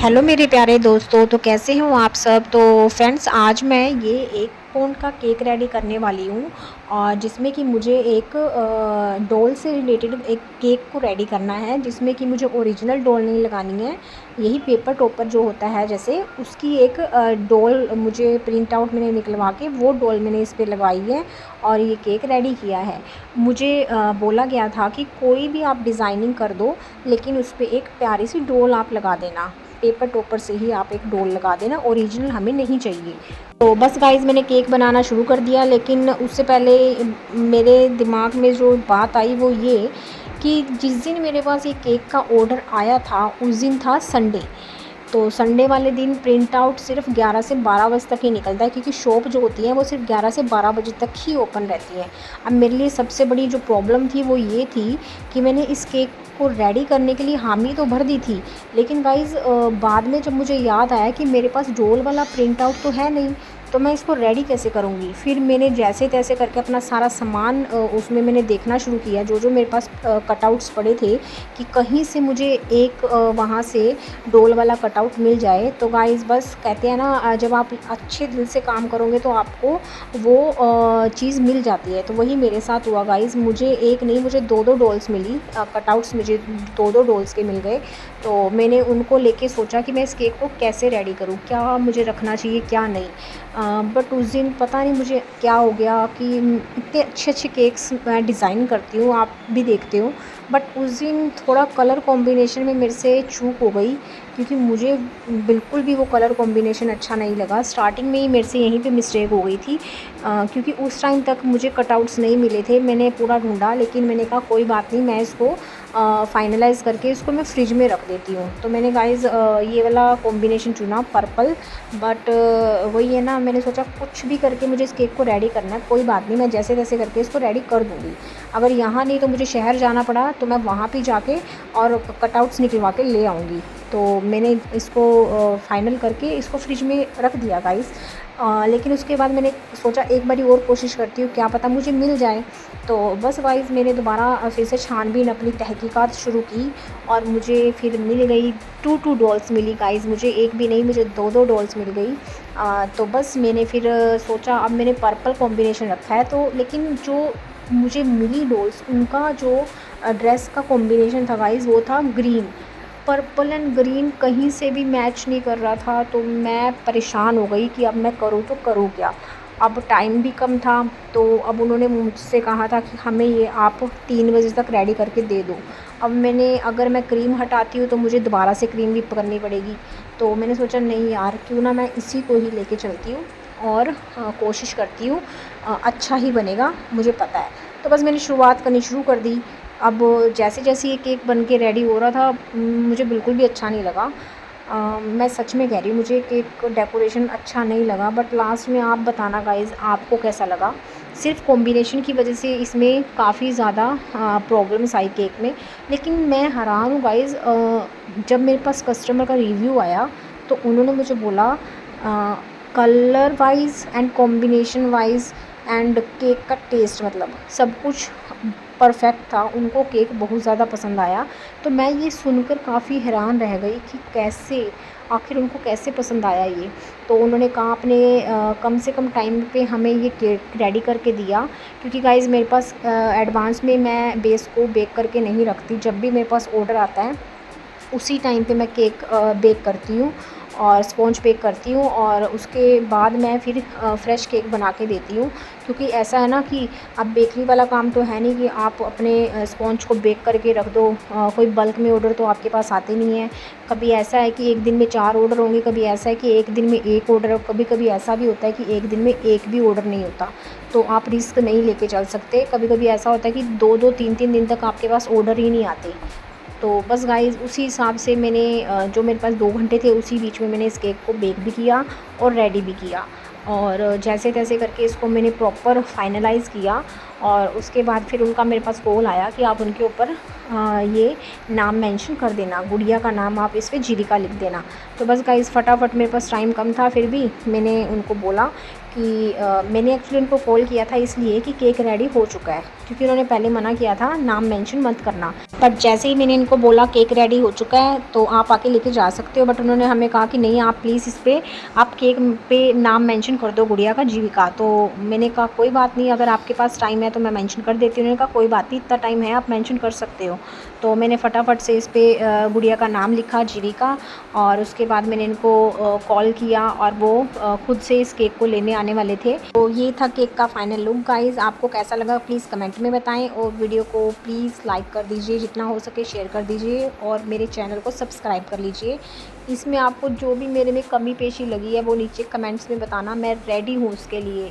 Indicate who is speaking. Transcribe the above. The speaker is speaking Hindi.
Speaker 1: हेलो मेरे प्यारे दोस्तों, तो कैसे हो आप सब। तो फ्रेंड्स, आज मैं ये एक पौंड का केक रेडी करने वाली हूँ और जिसमें कि मुझे एक डॉल से रिलेटेड एक केक को रेडी करना है, जिसमें कि मुझे ओरिजिनल डॉल नहीं लगानी है। यही पेपर टॉपर जो होता है जैसे उसकी एक डॉल मुझे प्रिंट आउट मैंने निकलवा के वो डॉल मैंने इस पर लगाई है और ये केक रेडी किया है। मुझे बोला गया था कि कोई भी आप डिज़ाइनिंग कर दो, लेकिन उस पर एक प्यारी सी डॉल आप लगा देना। पेपर टॉपर से ही आप एक डोल लगा देना, ओरिजिनल हमें नहीं चाहिए। तो बस गाइज़, मैंने केक बनाना शुरू कर दिया, लेकिन उससे पहले मेरे दिमाग में जो बात आई वो ये कि जिस दिन मेरे पास ये केक का ऑर्डर आया था उस दिन था संडे। तो संडे वाले दिन प्रिंट आउट सिर्फ 11 से 12 बजे तक ही निकलता है, क्योंकि शॉप जो होती है वो सिर्फ 11 से 12 बजे तक ही ओपन रहती है। अब मेरे लिए सबसे बड़ी जो प्रॉब्लम थी वो ये थी कि मैंने इस केक को रेडी करने के लिए हामी तो भर दी थी, लेकिन गाइज़ बाद में जब मुझे याद आया कि मेरे पास डोल वाला प्रिंट आउट तो है नहीं, तो मैं इसको रेडी कैसे करूँगी। फिर मैंने जैसे तैसे करके अपना सारा सामान उसमें मैंने देखना शुरू किया, जो जो मेरे पास कटआउट्स पड़े थे, कि कहीं से मुझे एक वहाँ से डोल वाला कटआउट मिल जाए। तो गाइज़, बस कहते हैं ना, जब आप अच्छे दिल से काम करोगे तो आपको वो चीज़ मिल जाती है। तो वही मेरे साथ हुआ गाइज़, मुझे एक नहीं, मुझे दो दो डॉल्स मिली, कटआउट्स मुझे दो दो डॉल्स के मिल गए। तो मैंने उनको लेके सोचा कि मैं इस केक को कैसे रेडी करूँ, क्या मुझे रखना चाहिए क्या नहीं। बट उस दिन पता नहीं मुझे क्या हो गया कि इतने अच्छे अच्छे केक्स मैं डिज़ाइन करती हूँ, आप भी देखते हो, बट उस दिन थोड़ा कलर कॉम्बिनेशन में मेरे से चूक हो गई, क्योंकि मुझे बिल्कुल भी वो कलर कॉम्बिनेशन अच्छा नहीं लगा। स्टार्टिंग में ही मेरे से यहीं पे मिस्टेक हो गई थी, क्योंकि उस टाइम तक मुझे कटआउट्स नहीं मिले थे। मैंने पूरा ढूंढा, लेकिन मैंने कहा कोई बात नहीं, मैं इसको फाइनलाइज़ करके इसको मैं फ्रिज में रख देती हूँ। तो मैंने गाइज़ ये वाला कॉम्बिनेशन चुना, पर्पल। बट वही है ना, मैंने सोचा कुछ भी करके मुझे इस केक को रेडी करना है, कोई बात नहीं, मैं जैसे तैसे करके इसको रेडी कर दूँगी। अगर यहाँ नहीं तो मुझे शहर जाना पड़ा तो मैं वहाँ पे जाके और कटआउट्स निकलवा के ले आऊँगी। तो मैंने इसको फ़ाइनल करके इसको फ्रिज में रख दिया गाइज़। लेकिन उसके बाद मैंने सोचा एक बारी और कोशिश करती हूँ, क्या पता मुझे मिल जाए। तो बस गाइज़, मैंने दोबारा फिर से छानबीन अपनी तहकीकात शुरू की और मुझे फिर मिल गई टू डॉल्स मिली गाइज़। मुझे एक भी नहीं, मुझे दो दो डॉल्स मिल गई। तो बस मैंने फिर सोचा, अब मैंने पर्पल कॉम्बिनेशन रखा है, तो लेकिन जो मुझे मिली डॉल्स उनका जो ड्रेस का कॉम्बिनेशन था गाइज़ वो था ग्रीन। पर्पल एंड ग्रीन कहीं से भी मैच नहीं कर रहा था। तो मैं परेशान हो गई कि अब मैं करूँ तो करूँ क्या। अब टाइम भी कम था, तो अब उन्होंने मुझसे कहा था कि हमें ये आप 3 बजे तक रेडी करके दे दो। अब मैंने, अगर मैं क्रीम हटाती हूँ तो मुझे दोबारा से क्रीम भी करनी पड़ेगी। तो मैंने सोचा नहीं यार, क्यों ना मैं इसी को ही लेके चलती हूँ और कोशिश करती हूँ, अच्छा ही बनेगा मुझे पता है। तो बस मैंने शुरुआत करनी शुरू कर दी। अब जैसे जैसे ये केक बन के रेडी हो रहा था, मुझे बिल्कुल भी अच्छा नहीं लगा। मैं सच में कह रही हूँ, मुझे केक डेकोरेशन अच्छा नहीं लगा। बट लास्ट में आप बताना गाइज़, आपको कैसा लगा। सिर्फ कॉम्बिनेशन की वजह से इसमें काफ़ी ज़्यादा प्रॉब्लम्स आई केक में। लेकिन मैं हैरान हूँ गाइज़, जब मेरे पास कस्टमर का रिव्यू आया तो उन्होंने मुझे बोला, colour wise and combination wise and cake का टेस्ट, मतलब सब कुछ परफेक्ट था। उनको केक बहुत ज़्यादा पसंद आया। तो मैं ये सुनकर काफ़ी हैरान रह गई कि कैसे, आखिर उनको कैसे पसंद आया ये। तो उन्होंने कहा अपने कम से कम टाइम पे हमें ये केक रेडी करके दिया, क्योंकि गाइज़ मेरे पास एडवांस में मैं बेस को बेक करके नहीं रखती। जब भी मेरे पास ऑर्डर आता है उसी टाइम पे मैं केक बेक करती हूँ और स्पॉन्ज बेक करती हूँ, और उसके बाद मैं फिर फ्रेश केक बना के देती हूँ। क्योंकि ऐसा है ना कि अब बेकरी वाला काम तो है नहीं कि आप अपने स्पॉन्ज को बेक करके रख दो। कोई बल्क में ऑर्डर तो आपके पास आते नहीं है। कभी ऐसा है कि एक दिन में 4 ऑर्डर होंगे, कभी ऐसा है कि एक दिन में 1 ऑर्डर, कभी कभी ऐसा भी होता है कि एक दिन में एक भी ऑर्डर नहीं होता। तो आप रिस्क नहीं लेके चल सकते। कभी कभी ऐसा होता है कि 2-2 3-3 दिन तक आपके पास ऑर्डर ही नहीं आते। तो बस गाइज़, उसी हिसाब से मैंने जो मेरे पास 2 घंटे थे उसी बीच में मैंने इस केक को बेक भी किया और रेडी भी किया, और जैसे तैसे करके इसको मैंने प्रॉपर फाइनलाइज़ किया। और उसके बाद फिर उनका मेरे पास कॉल आया कि आप उनके ऊपर ये नाम मेंशन कर देना, गुड़िया का नाम आप इस पे जीविका लिख देना। तो बस गाइस फटाफट, मेरे पास टाइम कम था, फिर भी मैंने उनको बोला कि मैंने एक्चुअली उनको कॉल किया था इसलिए कि केक रेडी हो चुका है, क्योंकि उन्होंने पहले मना किया था नाम मेंशन मत करना। बट जैसे ही मैंने इनको बोला केक रेडी हो चुका है तो आप आके लेके जा सकते हो, बट उन्होंने हमें कहा कि नहीं, आप प्लीज़ इस पर आप केक पे नाम मेंशन कर दो गुड़िया का जीविका। तो मैंने कहा कोई बात नहीं, अगर आपके पास टाइम है तो मैं मेंशन कर देती हूँ। उन्होंने कहा कोई बात नहीं, इतना टाइम है, आप मेंशन कर सकते हो। तो मैंने फटाफट से इस पर गुड़िया का नाम लिखा जीविका, और उसके बाद मैंने इनको कॉल किया और वो खुद से इस केक को लेने आने वाले थे। तो ये था केक का फाइनल लुक गाइस। आपको कैसा लगा प्लीज़ कमेंट में बताएं, और वीडियो को प्लीज़ लाइक कर दीजिए, जितना हो सके शेयर कर दीजिए, और मेरे चैनल को सब्सक्राइब कर लीजिए। इसमें आपको जो भी मेरे में कमी पेशी लगी है वो नीचे कमेंट्स में बताना, मैं रेडी हूँ उसके लिए।